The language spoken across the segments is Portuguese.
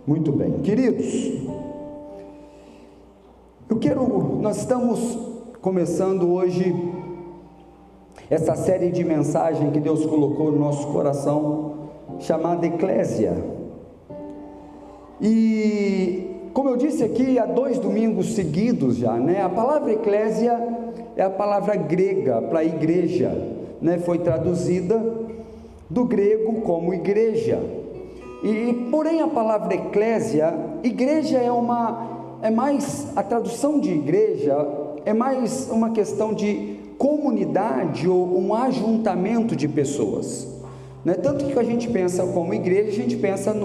Muito bem, queridos, nós estamos começando hoje essa série de mensagens que Deus colocou no nosso coração, chamada Eclésia. E como eu disse aqui, há 2 domingos seguidos já, a palavra eclésia é a palavra grega para igreja, foi traduzida do grego como igreja. E porém a palavra eclésia, igreja é mais, a tradução de igreja é mais uma questão de comunidade ou um ajuntamento de pessoas, tanto que a gente pensa como igreja, a gente pensa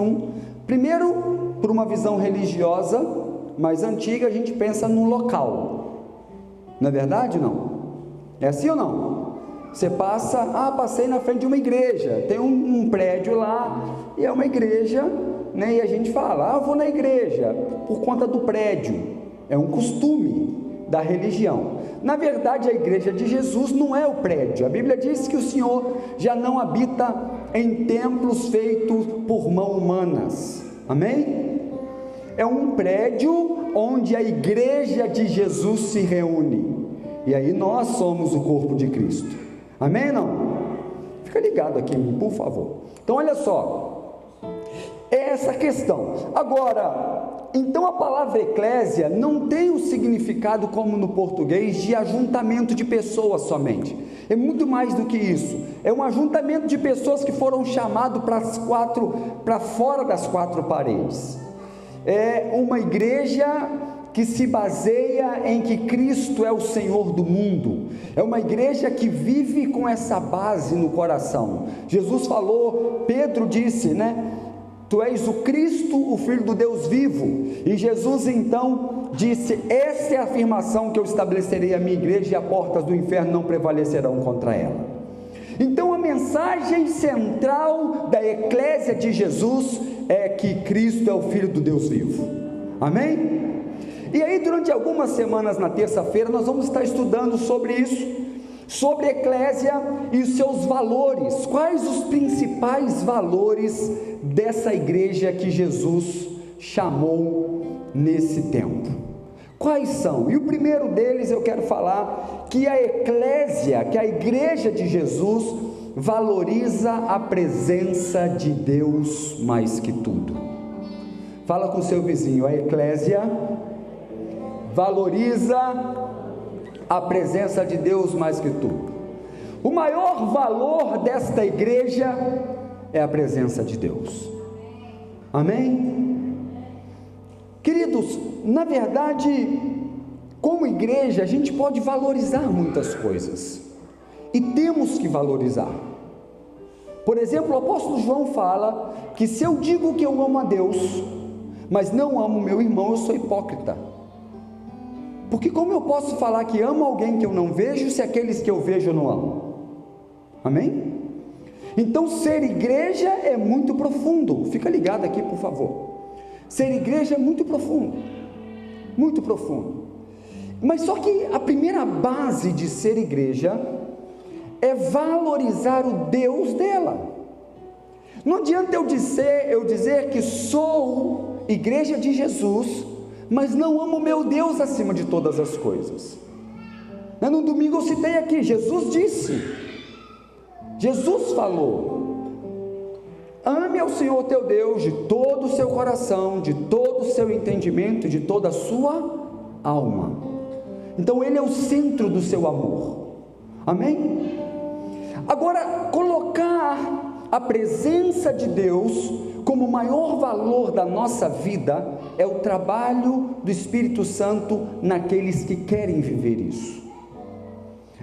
primeiro, por uma visão religiosa mais antiga, a gente pensa num local, não é verdade? Não? É assim ou não? Você passei na frente de uma igreja, tem um prédio lá, e é uma igreja, e a gente fala, vou na igreja, por conta do prédio, é um costume da religião. Na verdade, a igreja de Jesus não é o prédio, a Bíblia diz que o Senhor já não habita em templos feitos por mãos humanas, amém? É um prédio onde a igreja de Jesus se reúne, e aí nós somos o corpo de Cristo, amém? Não? Fica ligado aqui em mim, por favor. Então olha só, é essa questão. Agora, então a palavra eclésia não tem o significado como no português de ajuntamento de pessoas somente, é muito mais do que isso, é um ajuntamento de pessoas que foram chamados para fora das 4 paredes, é uma igreja que se baseia em que Cristo é o Senhor do mundo, é uma igreja que vive com essa base no coração. Jesus falou, Pedro disse, Tu és o Cristo, o Filho do Deus vivo, e Jesus então disse, essa é a afirmação que eu estabelecerei a minha igreja, e as portas do inferno não prevalecerão contra ela. Então a mensagem central da eclésia de Jesus é que Cristo é o Filho do Deus vivo, amém? E aí durante algumas semanas na terça-feira nós vamos estar estudando sobre isso, sobre a eclésia e os seus valores, quais os principais valores dessa igreja que Jesus chamou nesse tempo, quais são? E o primeiro deles eu quero falar que a eclésia, que a igreja de Jesus valoriza a presença de Deus mais que tudo. Fala com o seu vizinho, a eclésia valoriza a presença de Deus mais que tudo. O maior valor desta igreja é a presença de Deus, amém? Queridos, na verdade, como igreja, a gente pode valorizar muitas coisas, e temos que valorizar. Por exemplo, o apóstolo João fala, que se eu digo que eu amo a Deus, mas não amo meu irmão, eu sou hipócrita, porque como eu posso falar que amo alguém que eu não vejo, se aqueles que eu vejo eu não amo, amém? Então ser igreja é muito profundo, fica ligado aqui por favor, ser igreja é muito profundo, mas só que a primeira base de ser igreja, é valorizar o Deus dela. Não adianta eu dizer que sou igreja de Jesus, mas não amo meu Deus acima de todas as coisas. No domingo eu citei aqui, Jesus falou, ame ao Senhor teu Deus de todo o seu coração, de todo o seu entendimento, de toda a sua alma. Então ele é o centro do seu amor, amém? Agora, colocar a presença de Deus como o maior valor da nossa vida, é o trabalho do Espírito Santo naqueles que querem viver isso.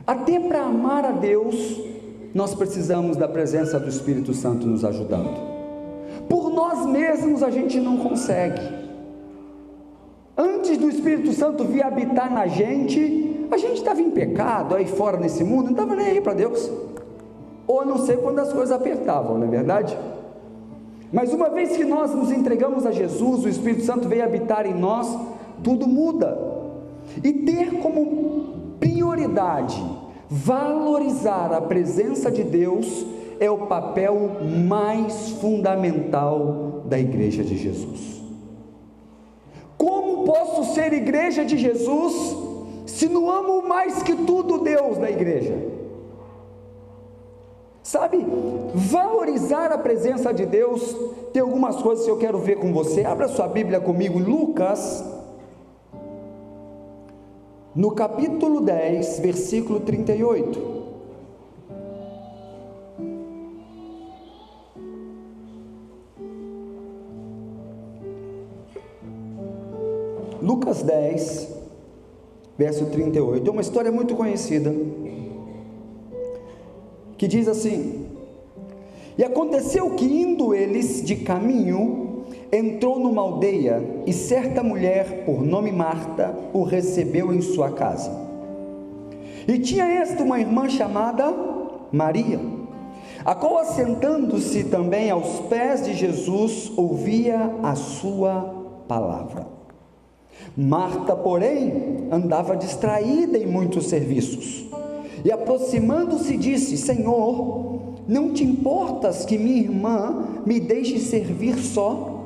Até para amar a Deus, nós precisamos da presença do Espírito Santo nos ajudando. Por nós mesmos a gente não consegue. Antes do Espírito Santo vir habitar na gente, a gente estava em pecado, aí fora nesse mundo, não estava nem aí para Deus, ou a não ser quando as coisas apertavam, não é verdade? Mas uma vez que nós nos entregamos a Jesus, o Espírito Santo veio habitar em nós, tudo muda. E ter como prioridade valorizar a presença de Deus é o papel mais fundamental da igreja de Jesus. posso ser igreja de Jesus se não amo mais que tudo Deus da igreja? Sabe, valorizar a presença de Deus, tem algumas coisas que eu quero ver com você. Abra sua Bíblia comigo em Lucas, no capítulo 10, versículo 38. Lucas 10, verso 38, é uma história muito conhecida, que diz assim: e aconteceu que, indo eles de caminho, entrou numa aldeia, e certa mulher, por nome Marta, o recebeu em sua casa. E tinha esta uma irmã chamada Maria, a qual, assentando-se também aos pés de Jesus, ouvia a sua palavra. Marta, porém, andava distraída em muitos serviços, e aproximando-se disse: Senhor, não te importas que minha irmã me deixe servir só?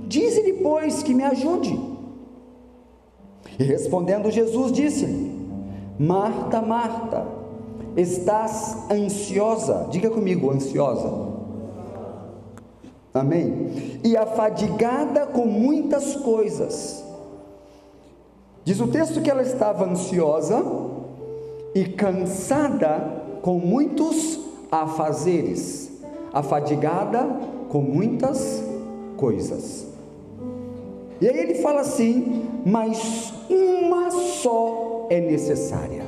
Dize-lhe, pois, que me ajude. E respondendo Jesus, disse-lhe: Marta, Marta, estás ansiosa, diga comigo, ansiosa, amém, e afadigada com muitas coisas. Diz o texto que ela estava ansiosa e cansada com muitos afazeres, afadigada com muitas coisas. E aí ele fala assim: mas uma só é necessária.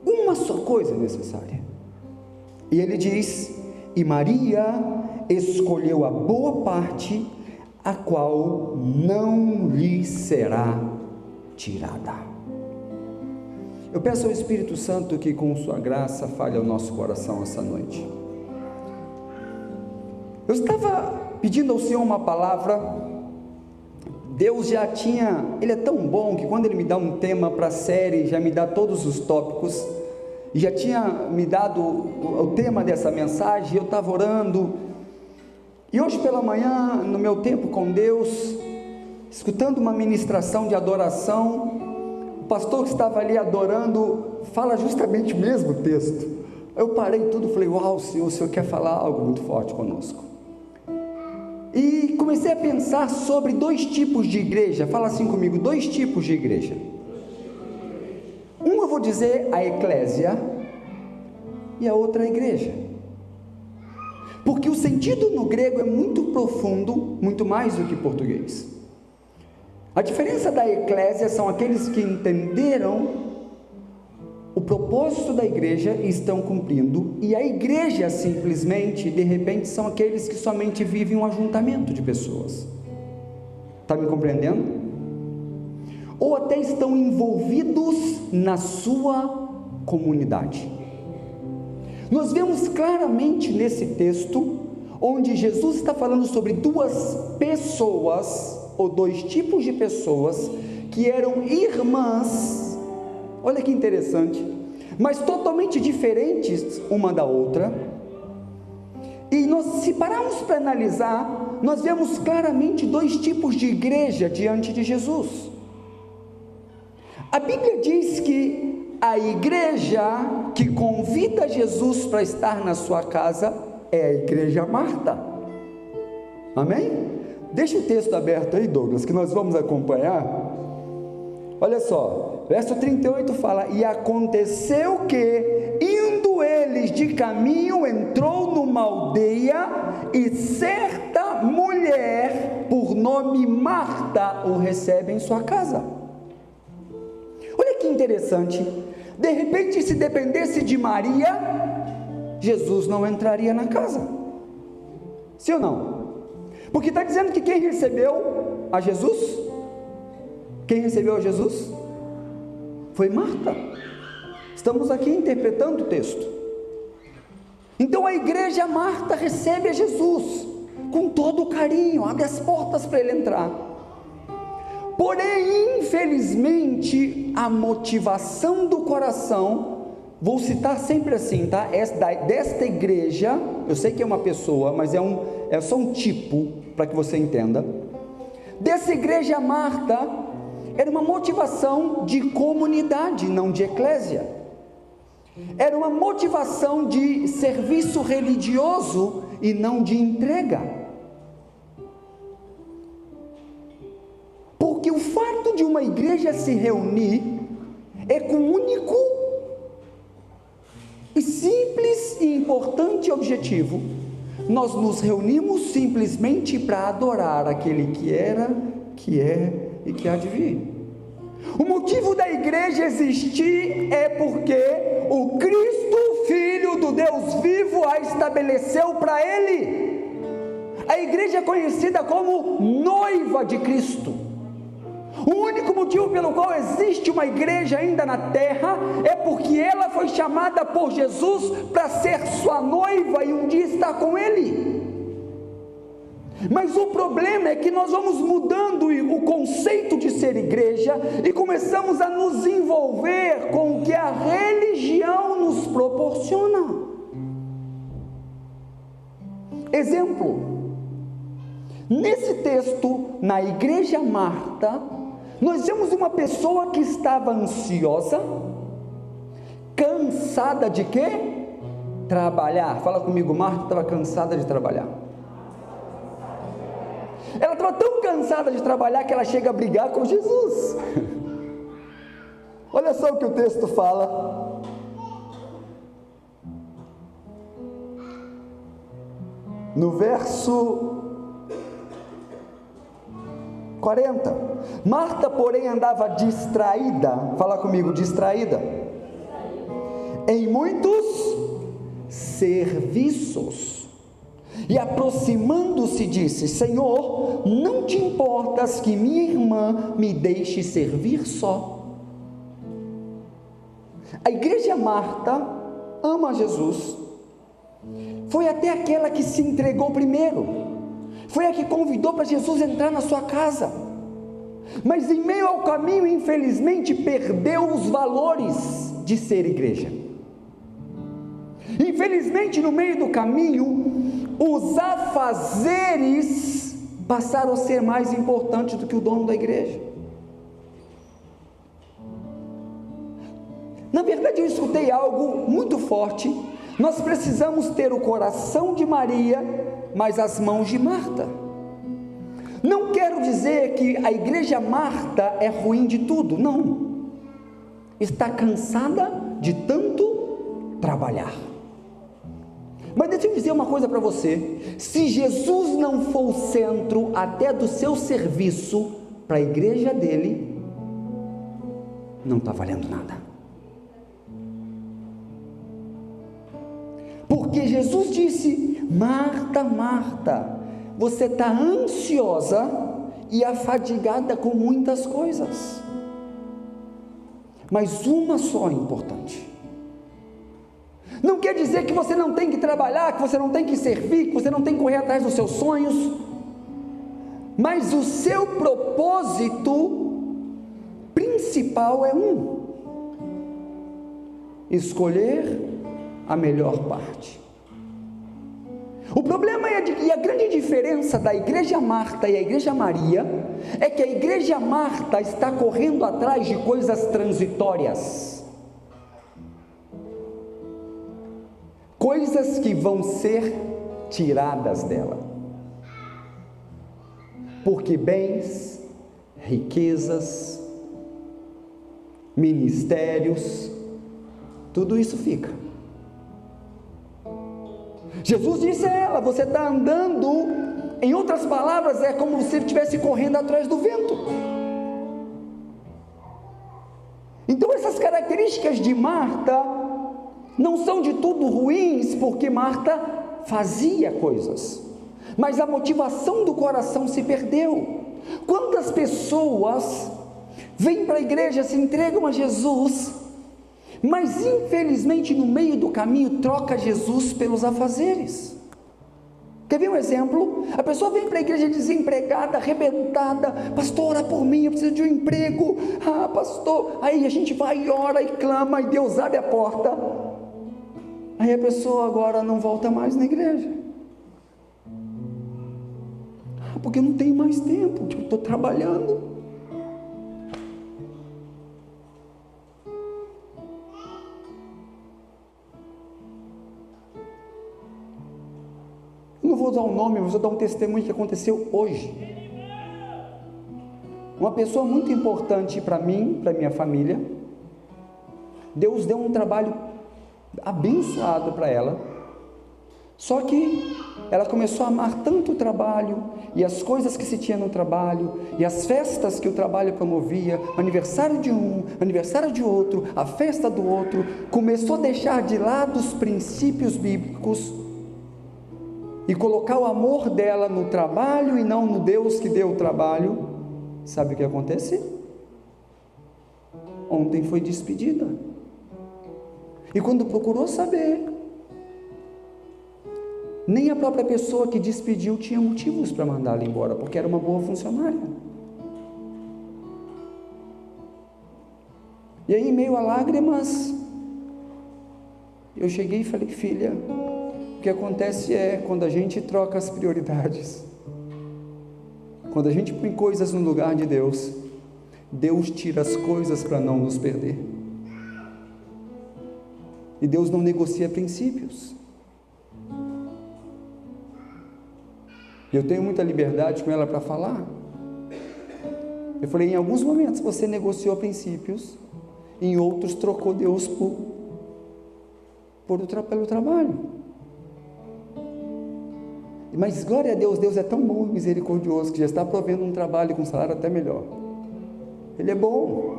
Uma só coisa é necessária. E ele diz: e Maria escolheu a boa parte, a qual não lhe será tirada. Eu peço ao Espírito Santo que, com sua graça, fale ao nosso coração essa noite. Eu estava pedindo ao Senhor uma palavra. Deus já tinha, Ele é tão bom que quando Ele me dá um tema para a série, já me dá todos os tópicos, e já tinha me dado o tema dessa mensagem. Eu estava orando, e hoje pela manhã, no meu tempo com Deus, escutando uma ministração de adoração, o pastor que estava ali adorando, fala justamente o mesmo texto. Eu parei tudo e falei: uau, Senhor, o Senhor quer falar algo muito forte conosco. E comecei a pensar sobre dois tipos de igreja. Fala assim comigo: dois tipos de igreja. Um eu vou dizer a eclésia, e a outra a igreja. Porque o sentido no grego é muito profundo, muito mais do que português. A diferença da eclésia são aqueles que entenderam o propósito da igreja e estão cumprindo, e a igreja simplesmente, de repente, são aqueles que somente vivem um ajuntamento de pessoas. Está me compreendendo? Ou até estão envolvidos na sua comunidade. Nós vemos claramente nesse texto, onde Jesus está falando sobre duas pessoas, ou dois tipos de pessoas, que eram irmãs, olha que interessante, mas totalmente diferentes uma da outra. E se pararmos para analisar, nós vemos claramente dois tipos de igreja diante de Jesus. A Bíblia diz que a igreja que convida Jesus para estar na sua casa é a igreja Marta. Amém? Deixa o texto aberto aí, Douglas, que nós vamos acompanhar. Olha só, verso 38 fala: e aconteceu que, indo eles de caminho, entrou numa aldeia, e certa mulher, por nome Marta, o recebe em sua casa. Olha que interessante. De repente, se dependesse de Maria, Jesus não entraria na casa. Sim ou não? Porque está dizendo que quem recebeu a Jesus, quem recebeu a Jesus foi Marta. Estamos aqui interpretando o texto. Então a igreja Marta recebe a Jesus com todo o carinho, abre as portas para ele entrar. Porém, infelizmente, a motivação do coração, vou citar sempre assim, tá? Desta igreja, eu sei que é uma pessoa, mas é só um tipo, para que você entenda. dessa igreja Marta era uma motivação de comunidade, não de eclésia. Era uma motivação de serviço religioso e não de entrega. Porque o fato de uma igreja se reunir é com um único e simples e importante objetivo: nós nos reunimos simplesmente para adorar aquele que era, que é e que há de vir. O motivo da igreja existir é porque o Cristo, Filho do Deus vivo, a estabeleceu para Ele. A igreja é conhecida como noiva de Cristo. O único motivo pelo qual existe uma igreja ainda na terra é porque ela foi chamada por Jesus para ser sua noiva e um dia estar com Ele. Mas o problema é que nós vamos mudando o conceito de ser igreja e começamos a nos envolver com o que a religião nos proporciona. Exemplo, nesse texto, na igreja Marta, nós vemos uma pessoa que estava ansiosa, cansada de quê? Trabalhar. Fala comigo, Marta estava cansada de trabalhar. Ela estava tão cansada de trabalhar que ela chega a brigar com Jesus. Olha só o que o texto fala. No verso 40. Marta, porém, andava distraída. Fala comigo, distraída. Em muitos serviços. E aproximando-se disse: Senhor, não te importas que minha irmã me deixe servir só? A igreja Marta ama Jesus. Foi até aquela que se entregou primeiro. Foi a que convidou para Jesus entrar na sua casa. Mas em meio ao caminho, infelizmente, perdeu os valores de ser igreja. Infelizmente, no meio do caminho, os afazeres passaram a ser mais importantes do que o dono da igreja. Na verdade, eu escutei algo muito forte. Nós precisamos ter o coração de Maria, mas as mãos de Marta. Não quero dizer que a igreja Marta é ruim de tudo, não. Está cansada de tanto trabalhar. Mas deixa eu dizer uma coisa para você: se Jesus não for o centro até do seu serviço para a igreja dele, não está valendo nada. Porque Jesus disse: Marta, Marta, você está ansiosa e afadigada com muitas coisas, mas uma só é importante. Não quer dizer que você não tem que trabalhar, que você não tem que servir, que você não tem que correr atrás dos seus sonhos, mas o seu propósito principal é escolher a melhor parte. O problema e a grande diferença da igreja Marta e a igreja Maria é que a igreja Marta está correndo atrás de coisas transitórias, coisas que vão ser tiradas dela, porque bens, riquezas, ministérios, tudo isso fica. Jesus disse a ela: você está andando, em outras palavras, é como se estivesse correndo atrás do vento. Então essas características de Marta não são de tudo ruins, porque Marta fazia coisas, mas a motivação do coração se perdeu. Quantas pessoas vêm para a igreja, se entregam a Jesus, mas infelizmente no meio do caminho troca Jesus pelos afazeres? Quer ver um exemplo? A pessoa vem para a igreja desempregada, arrebentada: pastor, ora por mim, eu preciso de um emprego. Ah, pastor. Aí a gente vai e ora e clama, e Deus abre a porta. Aí a pessoa agora não volta mais na igreja. porque eu não tenho mais tempo, que eu estou trabalhando. Eu não vou usar um nome, mas vou dar um testemunho que aconteceu hoje. Uma pessoa muito importante para mim, para minha família, Deus deu um trabalho abençoado para ela, só que ela começou a amar tanto o trabalho, e as coisas que se tinha no trabalho, e as festas que o trabalho promovia, aniversário de um, aniversário de outro, a festa do outro, começou a deixar de lado os princípios bíblicos, e colocar o amor dela no trabalho, e não no Deus que deu o trabalho. Sabe o que acontece? Ontem foi despedida, e quando procurou saber, nem a própria pessoa que despediu tinha motivos para mandá-la embora, porque era uma boa funcionária. E aí, em meio a lágrimas, eu cheguei e falei: filha, o que acontece é, quando a gente troca as prioridades, quando a gente põe coisas no lugar de Deus, Deus tira as coisas para não nos perder. E Deus não negocia princípios. Eu tenho muita liberdade com ela para falar. Eu falei: em alguns momentos você negociou princípios, em outros trocou Deus pelo trabalho. Mas glória a Deus, Deus é tão bom e misericordioso, que já está provendo um trabalho com salário até melhor. Ele é bom.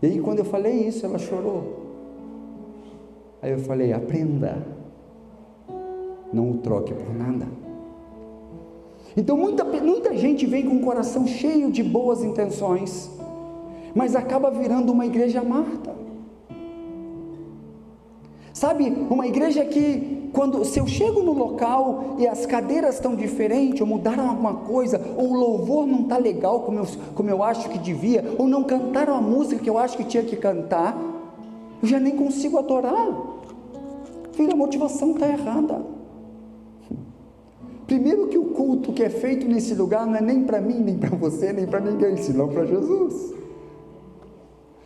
E aí, quando eu falei isso, ela chorou. Aí eu falei: aprenda, não o troque por nada. Então muita gente vem com o coração cheio de boas intenções, mas acaba virando uma igreja Marta. Sabe, uma igreja que, se eu chego no local e as cadeiras estão diferentes, ou mudaram alguma coisa, ou o louvor não está legal como eu acho que devia, ou não cantaram a música que eu acho que tinha que cantar, eu já nem consigo adorar. Filho, a motivação está errada. Primeiro, que o culto que é feito nesse lugar não é nem para mim, nem para você, nem para ninguém, senão para Jesus.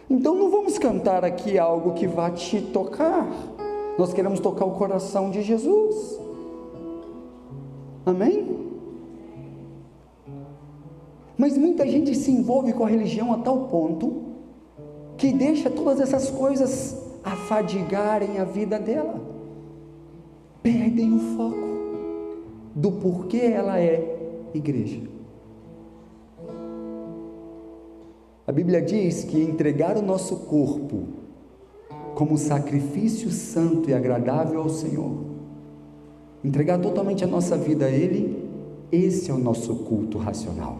Então não vamos cantar aqui algo que vá te tocar. Nós queremos tocar o coração de Jesus. Amém? Mas muita gente se envolve com a religião a tal ponto que deixa todas essas coisas afadigarem a vida dela. Perdem o foco do porquê ela é igreja. A Bíblia diz que entregar o nosso corpo como sacrifício santo e agradável ao Senhor, entregar totalmente a nossa vida a Ele, esse é o nosso culto racional,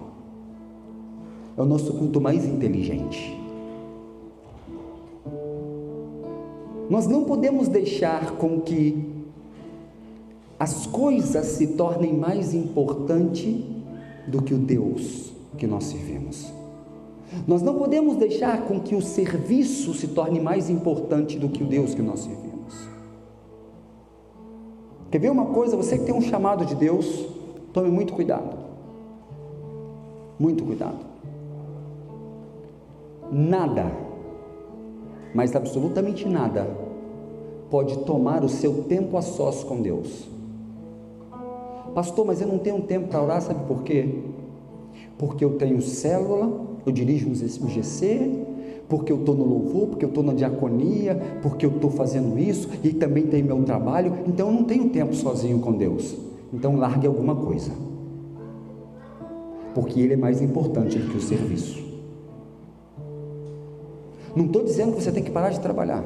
é o nosso culto mais inteligente. Nós não podemos deixar com que as coisas se tornem mais importantes do que o Deus que nós servimos. Nós não podemos deixar com que o serviço se torne mais importante do que o Deus que nós servimos. Quer ver uma coisa? Você que tem um chamado de Deus, tome muito cuidado. Muito cuidado. Nada, mas absolutamente nada, pode tomar o seu tempo a sós com Deus. Pastor, mas eu não tenho tempo para orar, sabe por quê? Porque eu tenho célula, eu dirijo um GC, porque eu estou no louvor, porque eu estou na diaconia, porque eu estou fazendo isso, e também tem meu trabalho, então eu não tenho tempo sozinho com Deus. Então largue alguma coisa, porque Ele é mais importante do que o serviço. Não estou dizendo que você tem que parar de trabalhar,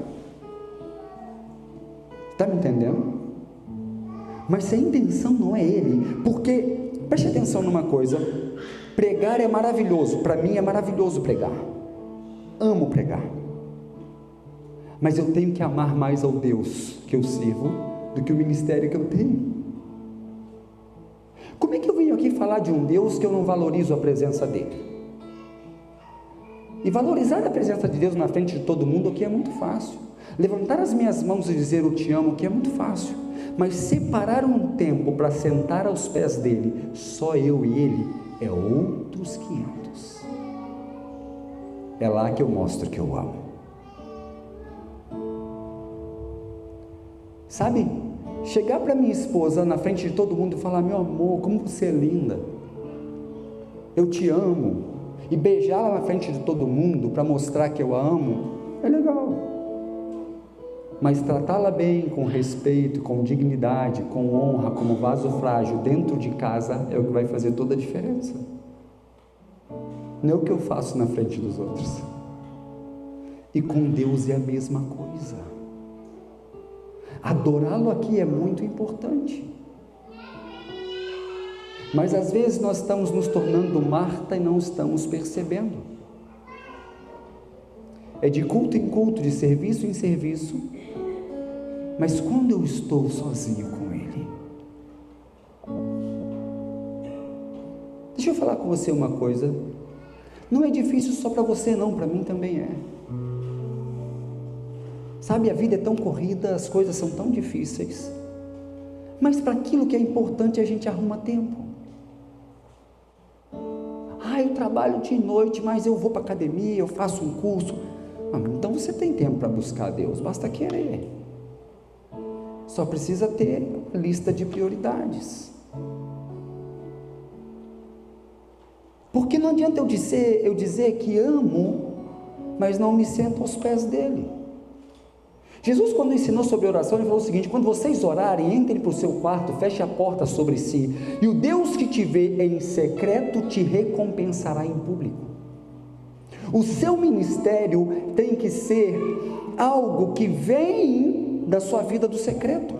está me entendendo? Mas se a intenção não é Ele, porque, preste atenção numa coisa, pregar é maravilhoso, para mim é maravilhoso pregar, amo pregar, mas eu tenho que amar mais ao Deus que eu sirvo, do que o ministério que eu tenho. Como é que eu venho aqui falar de um Deus que eu não valorizo a presença dEle? E valorizar a presença de Deus na frente de todo mundo aqui é muito fácil. Levantar as minhas mãos e dizer eu te amo aqui é muito fácil. Mas separar um tempo para sentar aos pés dele, só eu e ele, é outros 500. É lá que eu mostro que eu amo. Sabe, chegar para minha esposa na frente de todo mundo e falar: meu amor, como você é linda, eu te amo, e beijá-la na frente de todo mundo para mostrar que eu a amo, é legal. Mas tratá-la bem, com respeito, com dignidade, com honra, como vaso frágil dentro de casa, é o que vai fazer toda a diferença. Não é o que eu faço na frente dos outros. E com Deus é a mesma coisa. Adorá-lo aqui é muito importante. Mas às vezes nós estamos nos tornando Marta e não estamos percebendo. É de culto em culto, de serviço em serviço. Mas quando eu estou sozinho com Ele, deixa eu falar com você uma coisa. Não é difícil só para você não, para mim também é. Sabe, a vida é tão corrida, as coisas são tão difíceis, mas para aquilo que é importante a gente arruma tempo. Eu trabalho de noite, mas eu vou para a academia, eu faço um curso. Então você tem tempo para buscar a Deus, basta querer. Só precisa ter lista de prioridades. Porque não adianta eu dizer que amo, mas não me sento aos pés dele. Jesus, quando ensinou sobre oração, ele falou o seguinte: quando vocês orarem, entrem para o seu quarto, feche a porta sobre si, e o Deus que te vê em secreto te recompensará em público. O seu ministério tem que ser algo que vem da sua vida do secreto.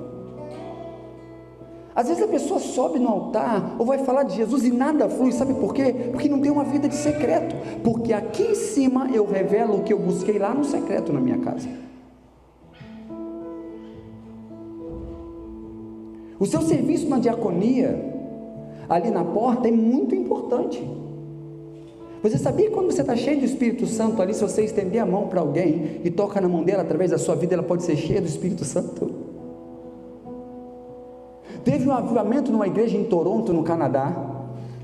Às vezes a pessoa sobe no altar, ou vai falar de Jesus e nada flui, sabe por quê? Porque não tem uma vida de secreto, porque aqui em cima eu revelo o que eu busquei lá no secreto na minha casa. O seu serviço na diaconia, ali na porta, é muito importante. Você sabia que quando você está cheio do Espírito Santo ali, se você estender a mão para alguém e toca na mão dela, através da sua vida, ela pode ser cheia do Espírito Santo? Teve um avivamento numa igreja em Toronto, no Canadá,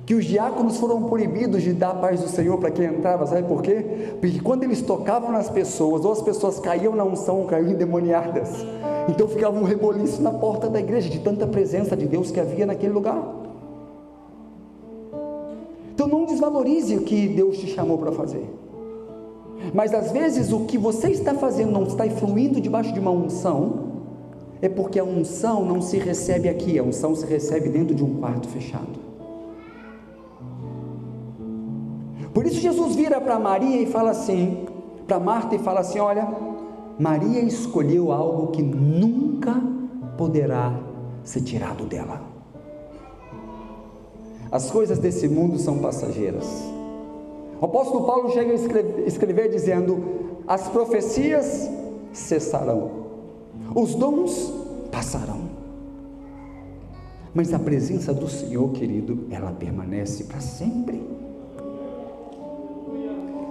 que os diáconos foram proibidos de dar a paz do Senhor para quem entrava. Sabe por quê? Porque quando eles tocavam nas pessoas, ou as pessoas caíam na unção, caíam endemoniadas. Então ficava um reboliço na porta da igreja, de tanta presença de Deus que havia naquele lugar. Então não desvalorize o que Deus te chamou para fazer. Mas às vezes o que você está fazendo não está fluindo debaixo de uma unção, é porque a unção não se recebe aqui, a unção se recebe dentro de um quarto fechado. Por isso Jesus vira para Maria e fala assim, para Marta, e fala assim: olha, Maria escolheu algo que nunca poderá ser tirado dela. As coisas desse mundo são passageiras. O apóstolo Paulo chega a escrever dizendo: as profecias cessarão, os dons passarão, mas a presença do Senhor, querido, ela permanece para sempre.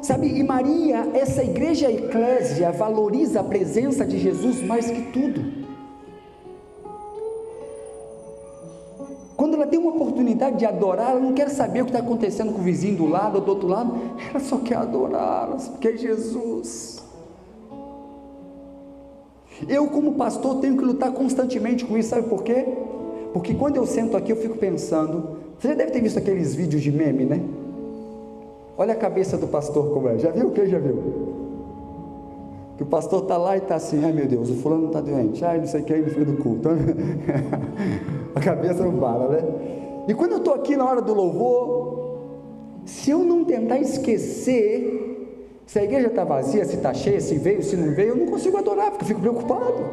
Sabe, e Maria, essa igreja eclésia, valoriza a presença de Jesus mais que tudo. Quando ela tem uma oportunidade de adorar, ela não quer saber o que está acontecendo com o vizinho do lado ou do outro lado, ela só quer adorar, ela só quer Jesus. Eu, como pastor, tenho que lutar constantemente com isso, sabe por quê? Porque quando eu sento aqui, eu fico pensando, você já deve ter visto aqueles vídeos de meme, né? Olha a cabeça do pastor como é, já viu? Quem já viu? Que o pastor está lá e está assim: ai meu Deus, o fulano está doente, ai não sei quem, ele foi do culto. A cabeça não para, né? E quando eu estou aqui na hora do louvor, se eu não tentar esquecer se a igreja está vazia, se está cheia, se veio, se não veio, eu não consigo adorar, porque eu fico preocupado.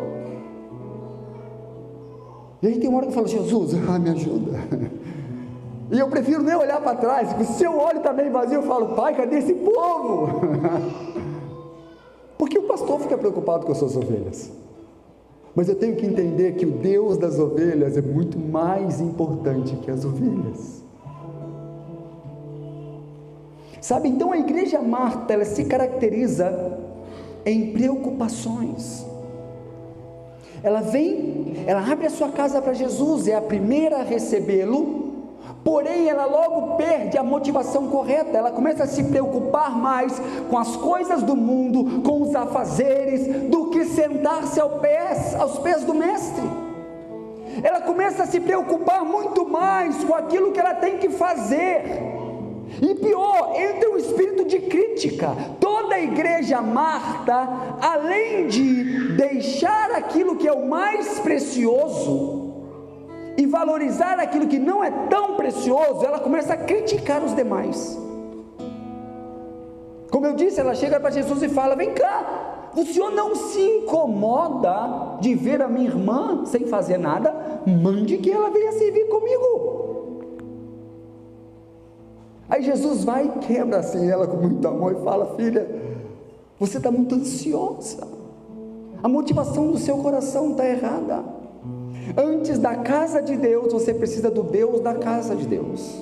E aí tem uma hora que eu falo: Jesus, me ajuda. E eu prefiro nem olhar para trás, porque se eu olho também vazio, eu falo: Pai, cadê esse povo? Porque o pastor fica preocupado com as suas ovelhas, mas eu tenho que entender que o Deus das ovelhas é muito mais importante que as ovelhas. Sabe, então a igreja Marta, ela se caracteriza em preocupações. Ela vem, ela abre a sua casa para Jesus, é a primeira a recebê-lo, porém ela logo perde a motivação correta, ela começa a se preocupar mais com as coisas do mundo, com os afazeres, do que sentar-se aos pés do mestre. Ela começa a se preocupar muito mais com aquilo que ela tem que fazer, e pior, entra um espírito de crítica. Toda a igreja Marta, além de deixar aquilo que é o mais precioso e valorizar aquilo que não é tão precioso, ela começa a criticar os demais. Como eu disse, ela chega para Jesus e fala: vem cá, o senhor não se incomoda de ver a minha irmã sem fazer nada? Mande que ela venha servir comigo. Aí Jesus vai e quebra assim ela com muito amor e fala: filha, você está muito ansiosa, a motivação do seu coração está errada. Antes da casa de Deus, você precisa do Deus da casa de Deus.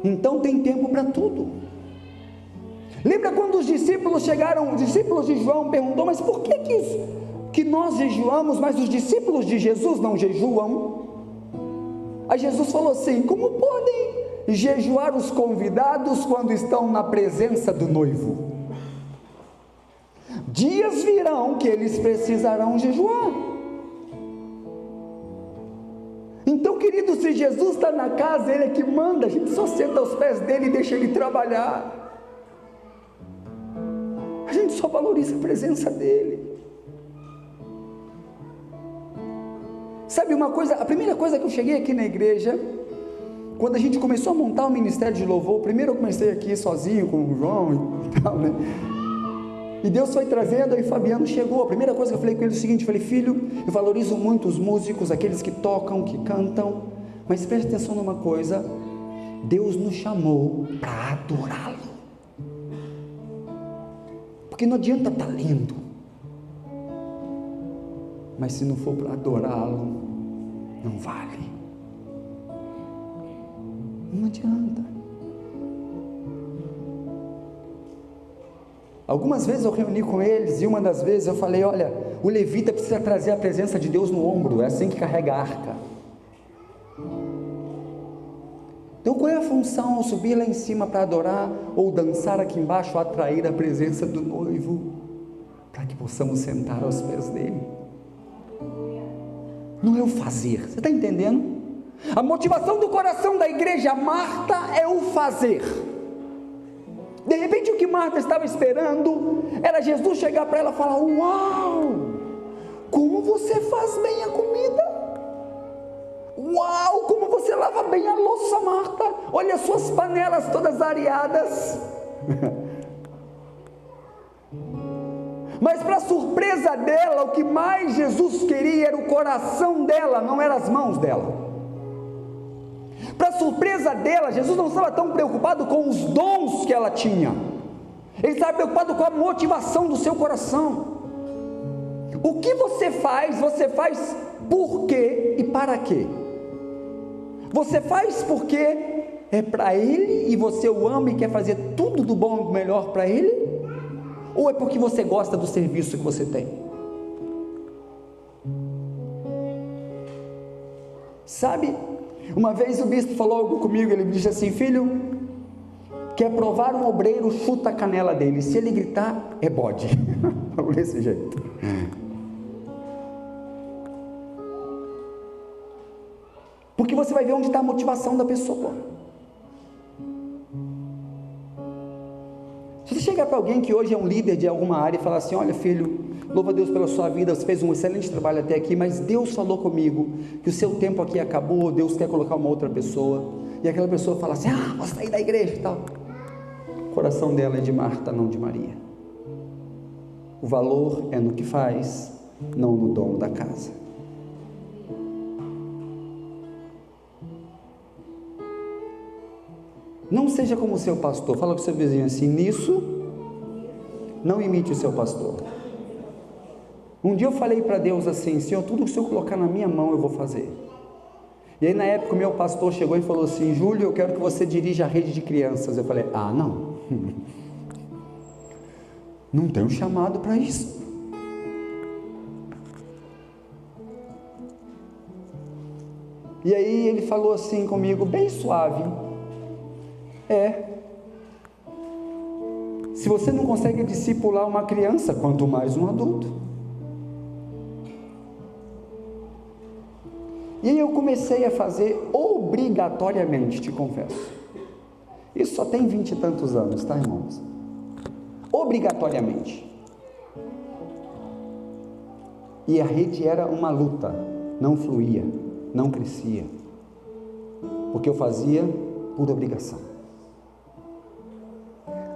Então tem tempo para tudo. Lembra quando os discípulos chegaram, os discípulos de João perguntou: mas por que nós jejuamos, mas os discípulos de Jesus não jejuam? Aí Jesus falou assim: como podem jejuar os convidados quando estão na presença do noivo? Dias virão que eles precisarão jejuar. Então, querido, se Jesus está na casa, Ele é que manda, a gente só senta aos pés dEle e deixa Ele trabalhar. A gente só valoriza a presença dEle. Sabe uma coisa, a primeira coisa que eu cheguei aqui na igreja, quando a gente começou a montar o ministério de louvor, primeiro eu comecei aqui sozinho com o João e tal, né? E Deus foi trazendo, aí Fabiano chegou. A primeira coisa que eu falei com ele é o seguinte: eu falei: filho, eu valorizo muito os músicos, aqueles que tocam, que cantam, mas preste atenção numa coisa, Deus nos chamou para adorá-lo, porque não adianta estar lindo, mas se não for para adorá-lo, não vale, não adianta. Algumas vezes eu reuni com eles, e uma das vezes eu falei: olha, o levita precisa trazer a presença de Deus no ombro, é assim que carrega a arca. Então qual é a função ao subir lá em cima para adorar, ou dançar aqui embaixo, atrair a presença do noivo, para que possamos sentar aos pés dele? Não é o fazer, você está entendendo? A motivação do coração da igreja Marta é o fazer. De repente o que Marta estava esperando era Jesus chegar para ela e falar: uau, como você faz bem a comida, uau, como você lava bem a louça, Marta, olha as suas panelas todas areadas. Mas para surpresa dela, o que mais Jesus queria era o coração dela, não eram as mãos dela. Para surpresa dela, Jesus não estava tão preocupado com os dons que ela tinha, Ele estava preocupado com a motivação do seu coração. O que você faz por quê e para quê? Você faz porque é para Ele e você o ama e quer fazer tudo do bom e do melhor para Ele? Ou é porque você gosta do serviço que você tem? Sabe, uma vez o bispo falou algo comigo, ele me disse assim: filho, quer provar um obreiro, chuta a canela dele, se ele gritar, é bode. Falou desse jeito. Porque você vai ver onde está a motivação da pessoa. Se você chegar para alguém que hoje é um líder de alguma área e falar assim: olha filho, louva a Deus pela sua vida, você fez um excelente trabalho até aqui, mas Deus falou comigo que o seu tempo aqui acabou, Deus quer colocar uma outra pessoa, e aquela pessoa fala assim: ah, vou sair da igreja e tal. O coração dela é de Marta, não de Maria. O valor é no que faz, não no dono da casa. Não seja como o seu pastor. Fala com o seu vizinho assim: nisso, não imite o seu pastor. Um dia eu falei para Deus assim: Senhor, tudo que o Senhor colocar na minha mão eu vou fazer. E aí na época o meu pastor chegou e falou assim: Júlio, eu quero que você dirija a rede de crianças. Eu falei: ah, não. Não tenho chamado para isso. E aí ele falou assim comigo, bem suave: se você não consegue discipular uma criança, quanto mais um adulto. E aí eu comecei a fazer obrigatoriamente, te confesso. Isso só tem 20 e tantos anos, tá, irmãos? Obrigatoriamente. E a rede era uma luta, não fluía, não crescia, porque eu fazia por obrigação.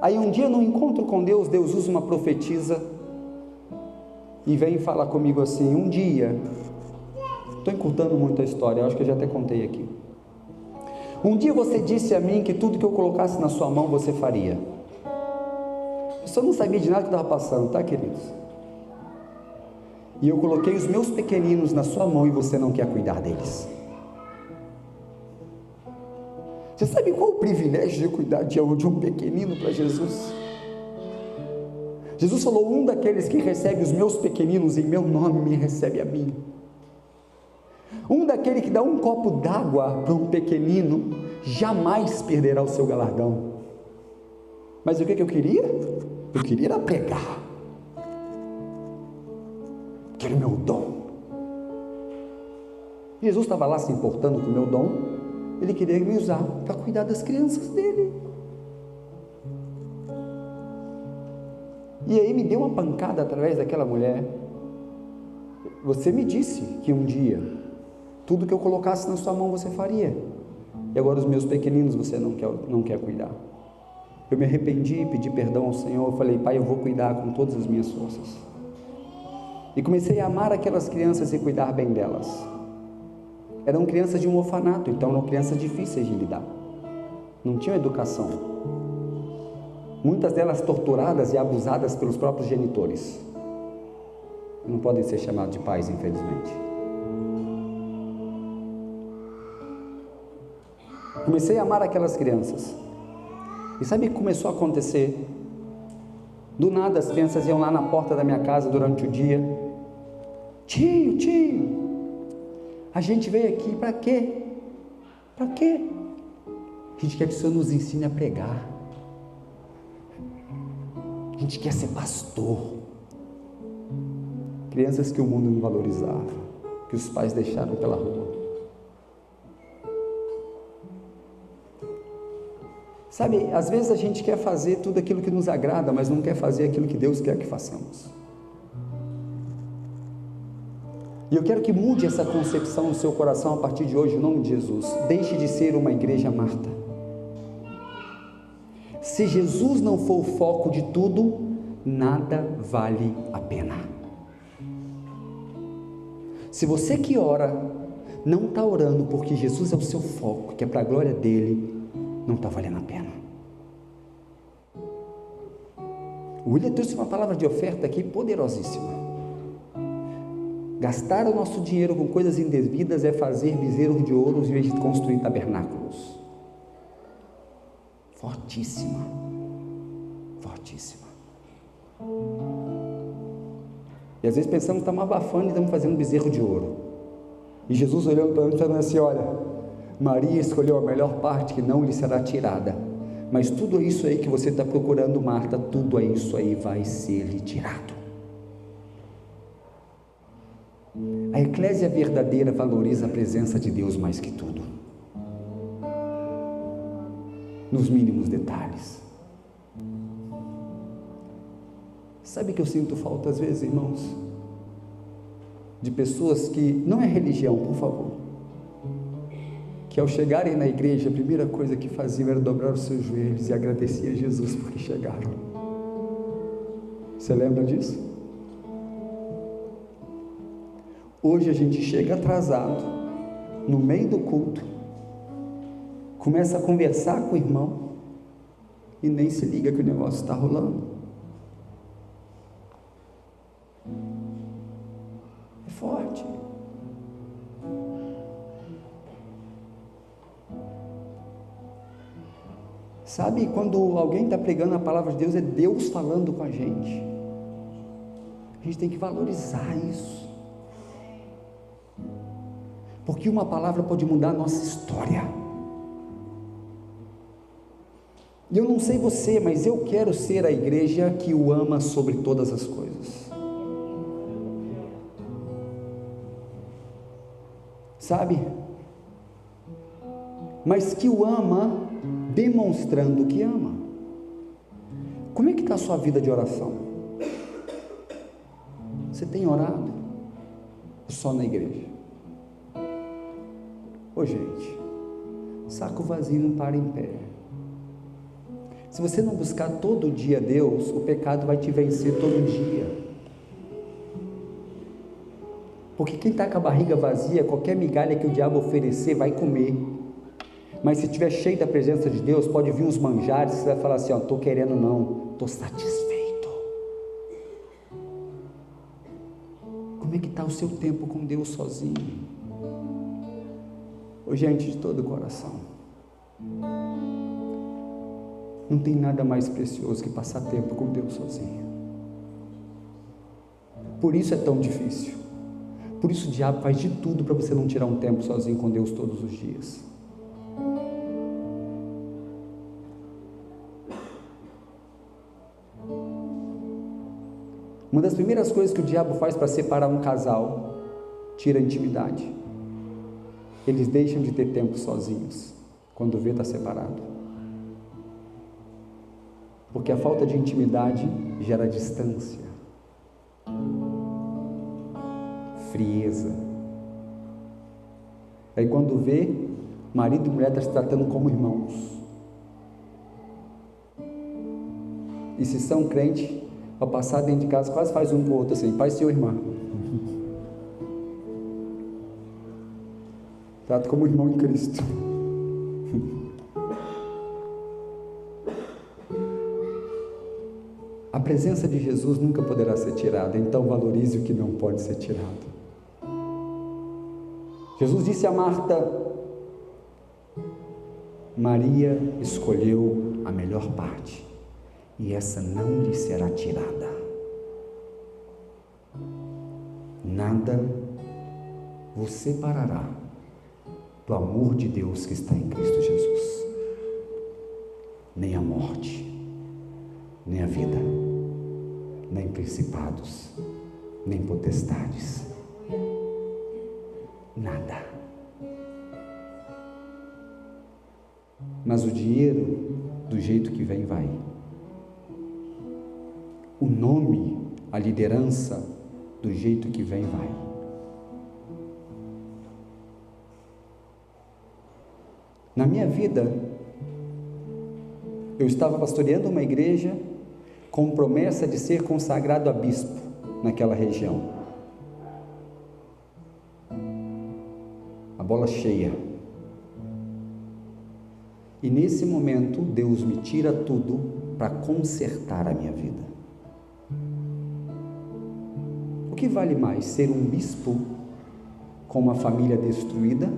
Aí um dia, no encontro com Deus, Deus usa uma profetisa e vem falar comigo assim: um dia, estou encurtando muito a história, eu acho que eu já até contei aqui. Um dia você disse a mim que tudo que eu colocasse na sua mão você faria. Eu só não sabia de nada que estava passando, tá, queridos? E eu coloquei os meus pequeninos na sua mão e você não quer cuidar deles. Você sabe qual o privilégio de cuidar de um pequenino para Jesus? Jesus falou: um daqueles que recebe os meus pequeninos em meu nome, me recebe a mim. Um daquele que dá um copo d'água para um pequenino, jamais perderá o seu galardão. Mas o que eu queria? Eu queria era pregar. Que era o meu dom. Jesus estava lá se importando com o meu dom. Ele queria me usar para cuidar das crianças dele. E aí me deu uma pancada através daquela mulher. Você me disse que um dia tudo que eu colocasse na sua mão você faria, e agora os meus pequeninos você não quer cuidar. Eu me arrependi e pedi perdão ao Senhor. Eu falei: Pai, eu vou cuidar com todas as minhas forças. E comecei a amar aquelas crianças e cuidar bem delas. Eram crianças de um orfanato, então eram crianças difíceis de lidar, não tinham educação, muitas delas torturadas e abusadas pelos próprios genitores, não podem ser chamados de pais, infelizmente. Comecei a amar aquelas crianças, e sabe o que começou a acontecer? Do nada as crianças iam lá na porta da minha casa durante o dia: tio, a gente veio aqui para quê? Para quê? A gente quer que o Senhor nos ensine a pregar. A gente quer ser pastor. Crianças que o mundo não valorizava, que os pais deixaram pela rua. Sabe, às vezes a gente quer fazer tudo aquilo que nos agrada, mas não quer fazer aquilo que Deus quer que façamos. E eu quero que mude essa concepção no seu coração a partir de hoje, em nome de Jesus. Deixe de ser uma igreja Marta. Se Jesus não for o foco de tudo, nada vale a pena. Se você que ora não está orando porque Jesus é o seu foco, que é para a glória dele, não está valendo a pena. O William trouxe uma palavra de oferta aqui poderosíssima. Gastar o nosso dinheiro com coisas indevidas é fazer bezerros de ouro em vez de construir tabernáculos. Fortíssima. Fortíssima. E às vezes pensamos que estamos abafando e estamos fazendo bezerro de ouro. E Jesus olhando para nós falando assim: olha, Maria escolheu a melhor parte que não lhe será tirada. Mas tudo isso aí que você está procurando, Marta, tudo isso aí vai ser lhe tirado. A eclésia verdadeira valoriza a presença de Deus mais que tudo, nos mínimos detalhes. Sabe que eu sinto falta às vezes, irmãos, de pessoas que, não é religião, por favor, que ao chegarem na igreja, a primeira coisa que faziam era dobrar os seus joelhos e agradecer a Jesus porque chegaram. Você lembra disso? Hoje a gente chega atrasado, no meio do culto, começa a conversar com o irmão e nem se liga que o negócio está rolando. É forte. Sabe, quando alguém está pregando a palavra de Deus, é Deus falando com a gente. A gente tem que valorizar isso, porque uma palavra pode mudar a nossa história. E eu não sei você, mas eu quero ser a igreja que o ama sobre todas as coisas. Sabe? Mas que o ama demonstrando que ama. Como é que está a sua vida de oração? Você tem orado? Só na igreja? Ô gente, saco vazio não para em pé. Se você não buscar todo dia Deus, o pecado vai te vencer todo dia. Porque quem está com a barriga vazia, qualquer migalha que o diabo oferecer, vai comer. Mas se estiver cheio da presença de Deus, pode vir uns manjares, você vai falar assim, ó, estou querendo não, estou satisfeito. Como é que está o seu tempo com Deus sozinho? Ô gente, de todo o coração, não tem nada mais precioso que passar tempo com Deus sozinho. Por isso é tão difícil. Por isso o diabo faz de tudo para você não tirar um tempo sozinho com Deus todos os dias. Uma das primeiras coisas que o diabo faz para separar um casal, tira a intimidade. Eles deixam de ter tempo sozinhos, quando vê está separado. Porque a falta de intimidade gera distância, frieza. Aí quando vê, marido e mulher estão se tratando como irmãos. E se são crentes, ao passar dentro de casa, quase faz um com o outro assim, pai, senhor, irmã. Trata como irmão em Cristo. A presença de Jesus nunca poderá ser tirada, então valorize o que não pode ser tirado. Jesus disse a Marta, Maria escolheu a melhor parte, e essa não lhe será tirada. Nada vos separará do amor de Deus que está em Cristo Jesus. Nem a morte, nem a vida, nem principados, nem potestades. Nada. Mas o dinheiro, do jeito que vem, vai. O nome, a liderança, do jeito que vem, vai. Na minha vida, eu estava pastoreando uma igreja com promessa de ser consagrado a bispo naquela região. A bola cheia. E nesse momento, Deus me tira tudo para consertar a minha vida. O que vale mais, ser um bispo com uma família destruída,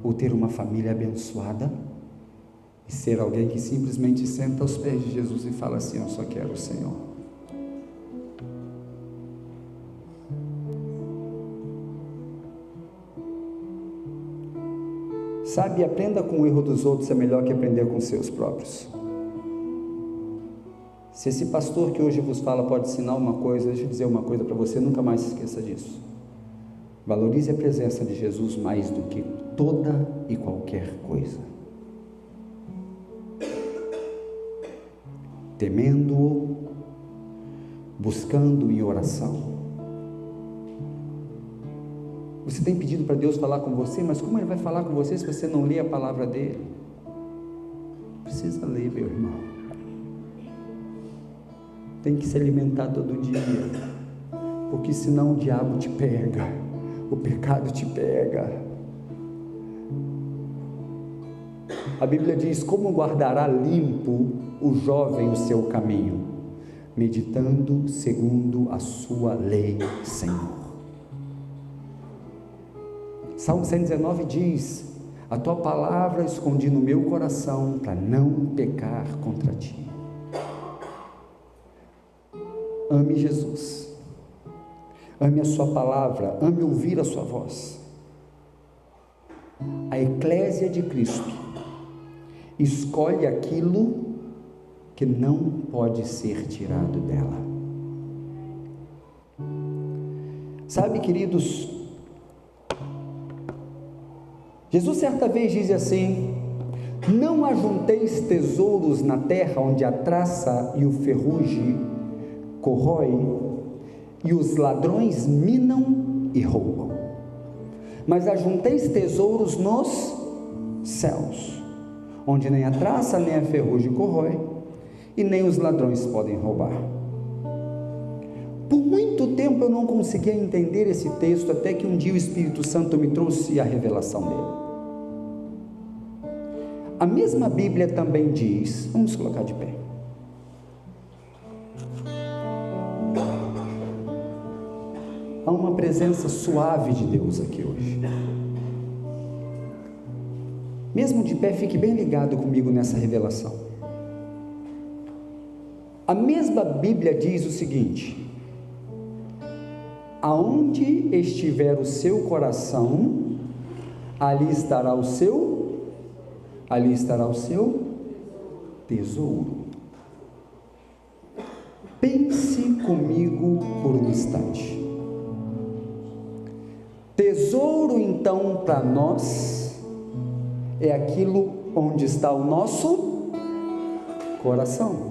ou ter uma família abençoada e ser alguém que simplesmente senta aos pés de Jesus e fala assim, eu só quero o Senhor? Sabe, aprenda com o erro dos outros é melhor que aprender com os seus próprios. Se esse pastor que hoje vos fala pode ensinar uma coisa, deixa eu dizer uma coisa para você, nunca mais se esqueça disso. Valorize a presença de Jesus mais do que toda e qualquer coisa. Temendo-o, buscando em oração. Você tem pedido para Deus falar com você, mas como Ele vai falar com você se você não lê a palavra dEle? Precisa ler, meu irmão. Tem que se alimentar todo dia, porque senão o diabo te pega, o pecado te pega. A Bíblia diz, como guardará limpo o jovem o seu caminho, meditando segundo a sua lei, Senhor. Salmo 119 diz, a tua palavra escondi no meu coração para não pecar contra ti. Ame Jesus, ame a sua palavra, ame ouvir a sua voz. A eclésia de Cristo escolhe aquilo que não pode ser tirado dela. Sabe, queridos, Jesus certa vez diz assim: não ajunteis tesouros na terra, onde a traça e o ferrugem corrói, e os ladrões minam e roubam, mas ajunteis tesouros nos céus, onde nem a traça nem a ferrugem corrói, e nem os ladrões podem roubar. Por muito tempo eu não conseguia entender esse texto, até que um dia o Espírito Santo me trouxe a revelação dele. A mesma Bíblia também diz, vamos colocar de pé, há uma presença suave de Deus aqui hoje. Mesmo de pé, fique bem ligado comigo nessa revelação. A mesma Bíblia diz o seguinte: aonde estiver o seu coração, ali estará o seu tesouro. Pense comigo por um instante. Tesouro, então, para nós, é aquilo onde está o nosso coração.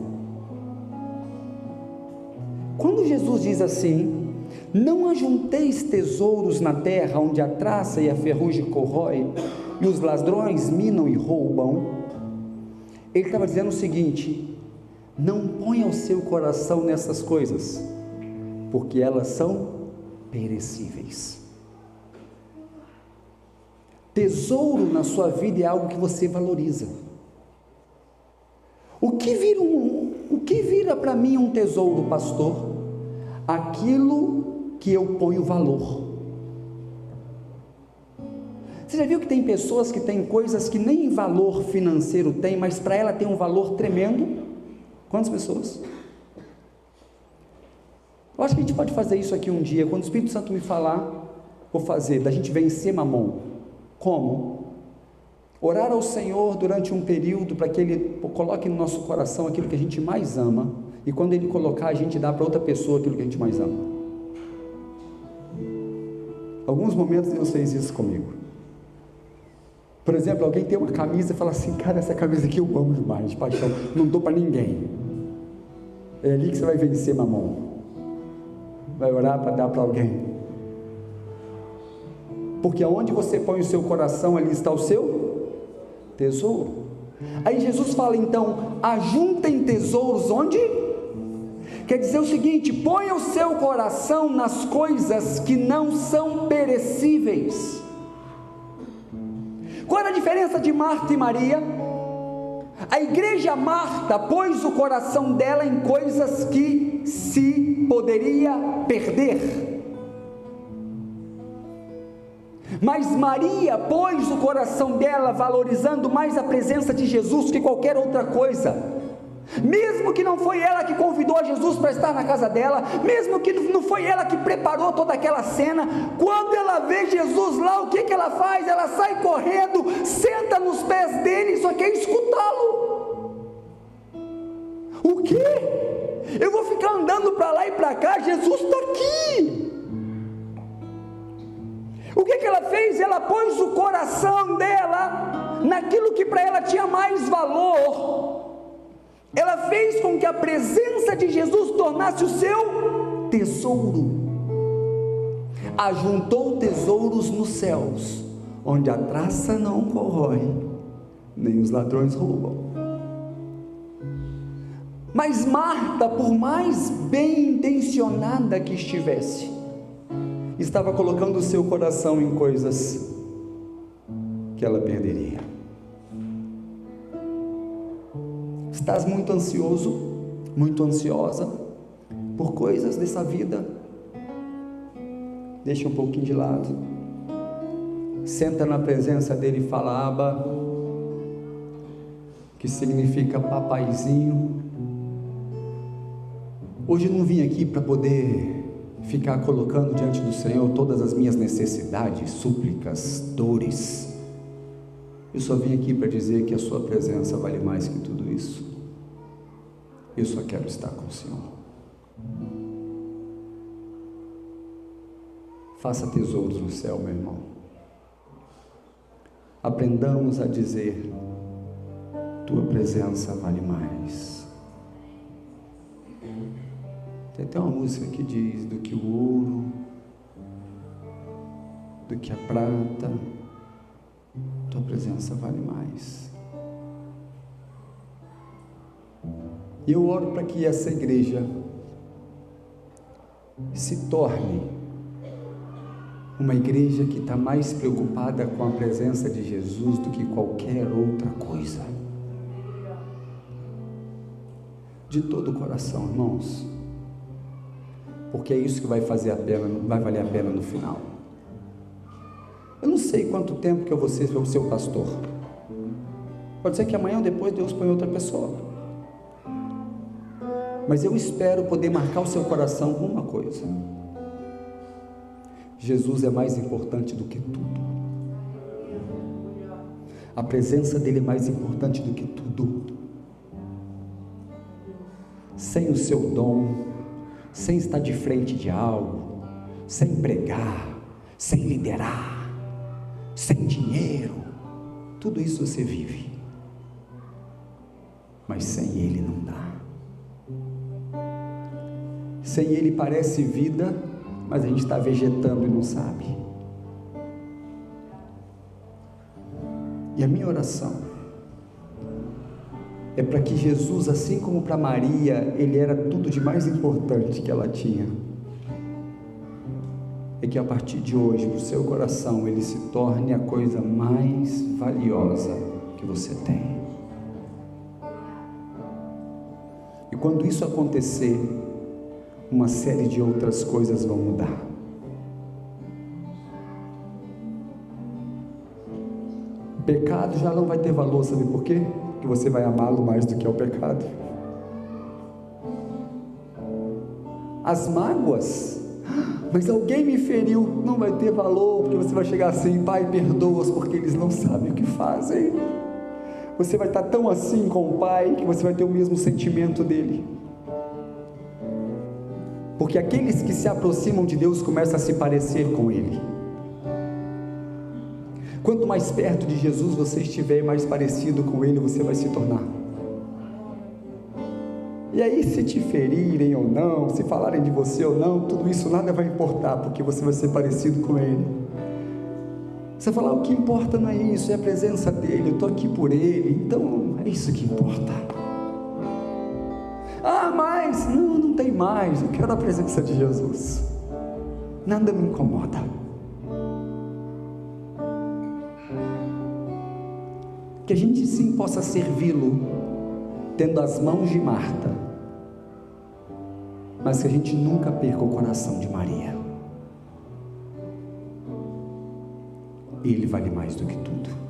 Quando Jesus diz assim: não ajunteis tesouros na terra, onde a traça e a ferrugem corrói, e os ladrões minam e roubam, ele estava dizendo o seguinte: não ponha o seu coração nessas coisas, porque elas são perecíveis. Tesouro na sua vida é algo que você valoriza. O que vira para mim um tesouro, pastor? Aquilo que eu ponho valor. Você já viu que tem pessoas que têm coisas que nem valor financeiro tem, mas para ela tem um valor tremendo? Quantas pessoas? Eu acho que a gente pode fazer isso aqui um dia, quando o Espírito Santo me falar, vou fazer, da gente vencer Mamon. Como? Orar ao Senhor durante um período, para que Ele coloque no nosso coração aquilo que a gente mais ama, e quando Ele colocar, a gente dá para outra pessoa aquilo que a gente mais ama. Alguns momentos Deus fez isso comigo. Por exemplo, alguém tem uma camisa e fala assim: cara, essa camisa aqui eu amo demais, de paixão, não dou para ninguém. É ali que você vai vencer Mamon. Vai orar para dar para alguém. Porque aonde você põe o seu coração, ali está o seu tesouro. Aí Jesus fala então: ajuntem tesouros onde? Quer dizer o seguinte: ponha o seu coração nas coisas que não são perecíveis. Qual era a diferença de Marta e Maria? A igreja Marta pôs o coração dela em coisas que se poderia perder, mas Maria pôs o coração dela valorizando mais a presença de Jesus que qualquer outra coisa. Mesmo que não foi ela que convidou a Jesus para estar na casa dela, mesmo que não foi ela que preparou toda aquela cena, quando ela vê Jesus lá, o que ela faz? Ela sai correndo, senta nos pés dele, só quer escutá-lo. O quê? Eu vou ficar andando para lá e para cá? Jesus está aqui. O que ela fez? Ela pôs o coração dela naquilo que para ela tinha mais valor. Ela fez com que a presença de Jesus tornasse o seu tesouro. Ajuntou tesouros nos céus, onde a traça não corrói, nem os ladrões roubam. Mas Marta, por mais bem intencionada que estivesse, estava colocando o seu coração em coisas que ela perderia. Estás muito ansioso, muito ansiosa por coisas dessa vida? Deixa um pouquinho de lado. senta na presença dele e fala Abba, que significa papaizinho. Hoje eu não vim aqui para poder ficar colocando diante do Senhor todas as minhas necessidades, súplicas, dores. Eu só vim aqui para dizer que a sua presença vale mais que tudo isso. Eu só quero estar com o Senhor. Faça tesouros no céu, meu irmão. Aprendamos a dizer: tua presença vale mais. Tem até uma música que diz: do que o ouro, do que a prata, tua presença vale mais. E eu oro para que essa igreja se torne uma igreja que está mais preocupada com a presença de Jesus do que qualquer outra coisa. De todo o coração, irmãos, porque é isso que vai valer a pena no final. Eu não sei quanto tempo que eu vou ser o seu pastor. Pode ser que amanhã ou depois Deus põe outra pessoa. Mas eu espero poder marcar o seu coração com uma coisa: Jesus é mais importante do que tudo. A presença dele é mais importante do que tudo. Sem o seu dom, sem estar de frente de algo, sem pregar, sem liderar, sem dinheiro, tudo isso você vive, mas sem ele não dá. Sem ele parece vida, mas a gente está vegetando e não sabe. E a minha oração é para que Jesus, assim como para Maria, ele era tudo de mais importante que ela tinha, é que a partir de hoje, para o seu coração, ele se torne a coisa mais valiosa que você tem. E quando isso acontecer, uma série de outras coisas vão mudar. O pecado já não vai ter valor, sabe por quê? Porque você vai amá-lo mais do que ao pecado. As mágoas, mas alguém me feriu, não vai ter valor, porque você vai chegar assim: Pai, perdoa-os, porque eles não sabem o que fazem. Você vai estar tão assim com o Pai, que você vai ter o mesmo sentimento dele. Porque aqueles que se aproximam de Deus começam a se parecer com ele. Quanto mais perto de Jesus você estiver, mais parecido com ele você vai se tornar. E aí, se te ferirem ou não, se falarem de você ou não, tudo isso nada vai importar, porque você vai ser parecido com ele. Você vai falar: o que importa não é isso, é a presença dele, eu estou aqui por ele, então é isso que importa. Ah, mas não tem mais, eu quero a presença de Jesus, nada me incomoda. Que a gente sim possa servi-lo tendo as mãos de Marta, mas que a gente nunca perca o coração de Maria. Ele vale mais do que tudo.